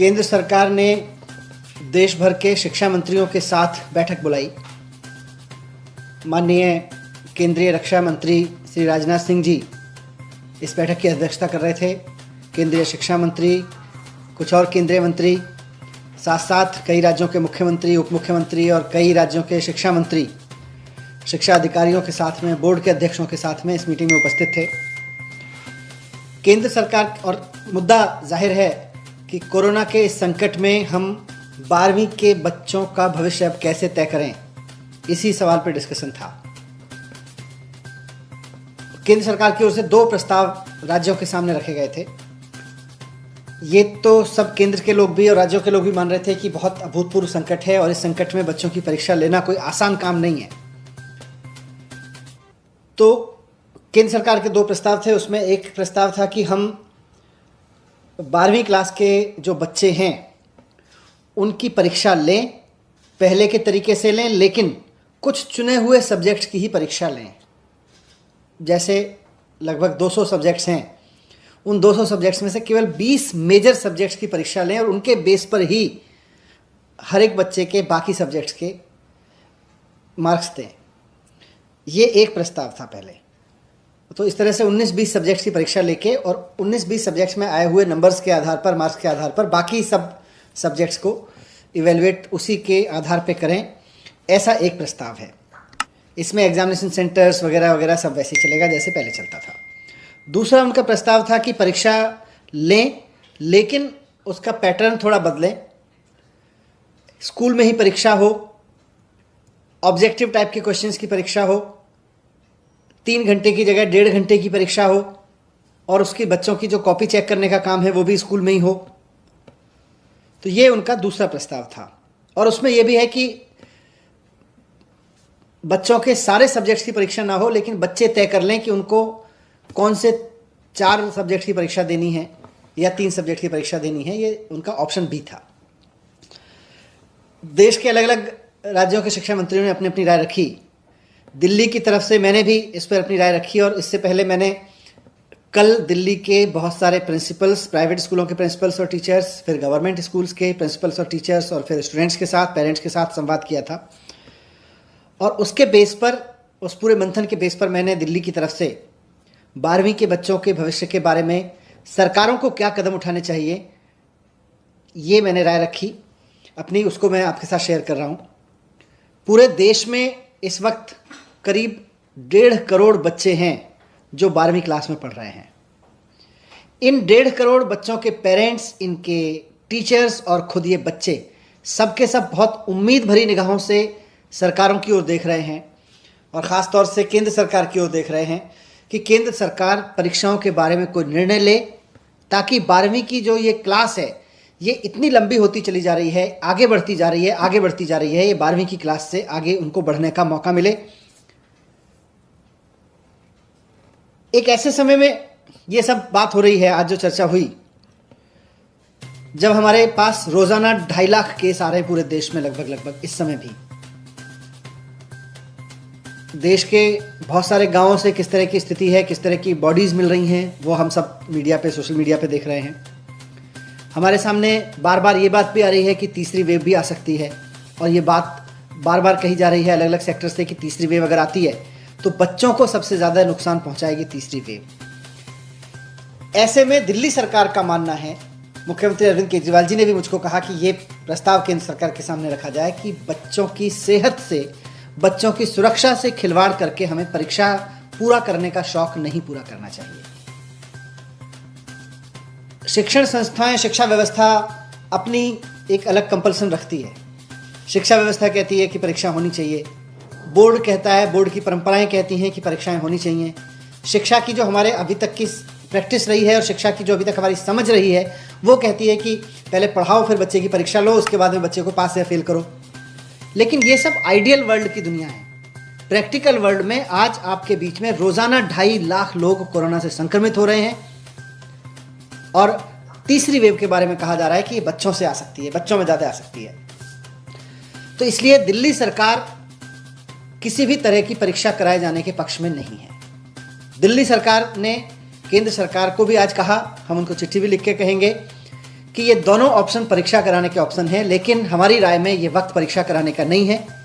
केंद्र सरकार ने देश भर के शिक्षा मंत्रियों के साथ बैठक बुलाई। माननीय केंद्रीय रक्षा मंत्री श्री राजनाथ सिंह जी इस बैठक की अध्यक्षता कर रहे थे। केंद्रीय शिक्षा मंत्री, कुछ और केंद्रीय मंत्री, साथ साथ कई राज्यों के मुख्यमंत्री, उप मुख्यमंत्री और कई राज्यों के शिक्षा मंत्री, शिक्षा अधिकारियों के साथ में, बोर्ड के अध्यक्षों के साथ में इस मीटिंग में उपस्थित थे। केंद्र सरकार और मुद्दा जाहिर है कि कोरोना के इस संकट में हम 12वीं के बच्चों का भविष्य अब कैसे तय करें, इसी सवाल पर डिस्कशन था। केंद्र सरकार की ओर से 2 प्रस्ताव राज्यों के सामने रखे गए थे। ये तो सब केंद्र के लोग भी और राज्यों के लोग भी मान रहे थे कि बहुत अभूतपूर्व संकट है और इस संकट में बच्चों की परीक्षा लेना कोई आसान काम नहीं है। तो केंद्र सरकार के 2 प्रस्ताव थे। उसमें एक प्रस्ताव था कि हम 12वीं क्लास के जो बच्चे हैं उनकी परीक्षा लें, पहले के तरीके से लें, लेकिन कुछ चुने हुए सब्जेक्ट्स की ही परीक्षा लें। जैसे लगभग 200 सब्जेक्ट्स हैं, उन 200 सब्जेक्ट्स में से केवल 20 मेजर सब्जेक्ट्स की परीक्षा लें और उनके बेस पर ही हर एक बच्चे के बाकी सब्जेक्ट्स के मार्क्स दें। ये एक प्रस्ताव था पहले। तो इस तरह से 19-20 सब्जेक्ट्स की परीक्षा लेके और 19-20 सब्जेक्ट्स में आए हुए नंबर्स के आधार पर, मार्क्स के आधार पर बाकी सब सब्जेक्ट्स को इवेलुएट उसी के आधार पे करें, ऐसा एक प्रस्ताव है। इसमें एग्जामिनेशन सेंटर्स वगैरह वगैरह सब वैसे ही चलेगा जैसे पहले चलता था। दूसरा उनका प्रस्ताव था कि परीक्षा लें, लेकिन उसका पैटर्न थोड़ा बदलें। स्कूल में ही परीक्षा हो, ऑब्जेक्टिव टाइप के क्वेश्चंस की परीक्षा हो, 3 घंटे की जगह 1.5 घंटे की परीक्षा हो और उसकी बच्चों की जो कॉपी चेक करने का काम है वो भी स्कूल में ही हो। तो ये उनका दूसरा प्रस्ताव था। और उसमें यह भी है कि बच्चों के सारे सब्जेक्ट्स की परीक्षा ना हो, लेकिन बच्चे तय कर लें कि उनको कौन से 4 सब्जेक्ट की परीक्षा देनी है या 3 सब्जेक्ट की परीक्षा देनी है। ये उनका ऑप्शन भी था। देश के अलग अलग राज्यों के शिक्षा मंत्रियों ने अपनी अपनी राय रखी। दिल्ली की तरफ से मैंने भी इस पर अपनी राय रखी और इससे पहले मैंने कल दिल्ली के बहुत सारे प्रिंसिपल्स, प्राइवेट स्कूलों के प्रिंसिपल्स और टीचर्स, फिर गवर्नमेंट स्कूल्स के प्रिंसिपल्स और टीचर्स और फिर स्टूडेंट्स के साथ, पेरेंट्स के साथ संवाद किया था। और उसके बेस पर, उस पूरे मंथन के बेस पर मैंने दिल्ली की तरफ से 12वीं के बच्चों के भविष्य के बारे में सरकारों को क्या कदम उठाने चाहिए, ये मैंने राय रखी अपनी, उसको मैं आपके साथ शेयर कर रहा हूँ। पूरे देश में इस वक्त करीब 1.5 करोड़ बच्चे हैं जो 12वीं क्लास में पढ़ रहे हैं। इन 1.5 करोड़ बच्चों के पेरेंट्स, इनके टीचर्स और खुद ये बच्चे सबके सब बहुत उम्मीद भरी निगाहों से सरकारों की ओर देख रहे हैं और ख़ास तौर से केंद्र सरकार की ओर देख रहे हैं कि केंद्र सरकार परीक्षाओं के बारे में कोई निर्णय ले, ताकि 12वीं की जो ये क्लास है ये इतनी लंबी होती चली जा रही है, आगे बढ़ती जा रही है, आगे बढ़ती जा रही है। ये 12वीं की क्लास से आगे उनको बढ़ने का मौका मिले। एक ऐसे समय में ये सब बात हो रही है, आज जो चर्चा हुई, जब हमारे पास रोजाना 2.5 लाख केस आ रहे हैं पूरे देश में, लगभग इस समय भी देश के बहुत सारे गांवों से किस तरह की स्थिति है, किस तरह की बॉडीज मिल रही हैं, वो हम सब मीडिया पे, सोशल मीडिया पे देख रहे हैं। हमारे सामने बार बार ये बात भी आ रही है कि तीसरी वेव भी आ सकती है और ये बात बार बार कही जा रही है अलग अलग सेक्टर से कि तीसरी वेव अगर आती है तो बच्चों को सबसे ज़्यादा नुकसान पहुंचाएगी तीसरी वेव। ऐसे में दिल्ली सरकार का मानना है, मुख्यमंत्री अरविंद केजरीवाल जी ने भी मुझको कहा कि ये प्रस्ताव केंद्र सरकार के सामने रखा जाए कि बच्चों की सेहत से, बच्चों की सुरक्षा से खिलवाड़ करके हमें परीक्षा पूरा करने का शौक नहीं पूरा करना चाहिए। शिक्षण संस्थाएं, शिक्षा व्यवस्था अपनी एक अलग कंपल्सन रखती है। शिक्षा व्यवस्था कहती है कि परीक्षा होनी चाहिए, बोर्ड कहता है, बोर्ड की परंपराएं कहती हैं कि परीक्षाएं होनी चाहिए। शिक्षा की जो हमारे अभी तक की प्रैक्टिस रही है और शिक्षा की जो अभी तक हमारी समझ रही है वो कहती है कि पहले पढ़ाओ, फिर बच्चे की परीक्षा लो, उसके बाद में बच्चे को पास या फेल करो। लेकिन ये सब आइडियल वर्ल्ड की दुनिया है। प्रैक्टिकल वर्ल्ड में आज आपके बीच में रोजाना 2.5 लाख लोग कोरोना से संक्रमित हो रहे हैं और तीसरी वेव के बारे में कहा जा रहा है कि ये बच्चों से आ सकती है, बच्चों में ज़्यादा आ सकती है। तो इसलिए दिल्ली सरकार किसी भी तरह की परीक्षा कराए जाने के पक्ष में नहीं है। दिल्ली सरकार ने केंद्र सरकार को भी आज कहा, हम उनको चिट्ठी भी लिख के कहेंगे कि ये दोनों ऑप्शन परीक्षा कराने के ऑप्शन हैं, लेकिन हमारी राय में ये वक्त परीक्षा कराने का नहीं है।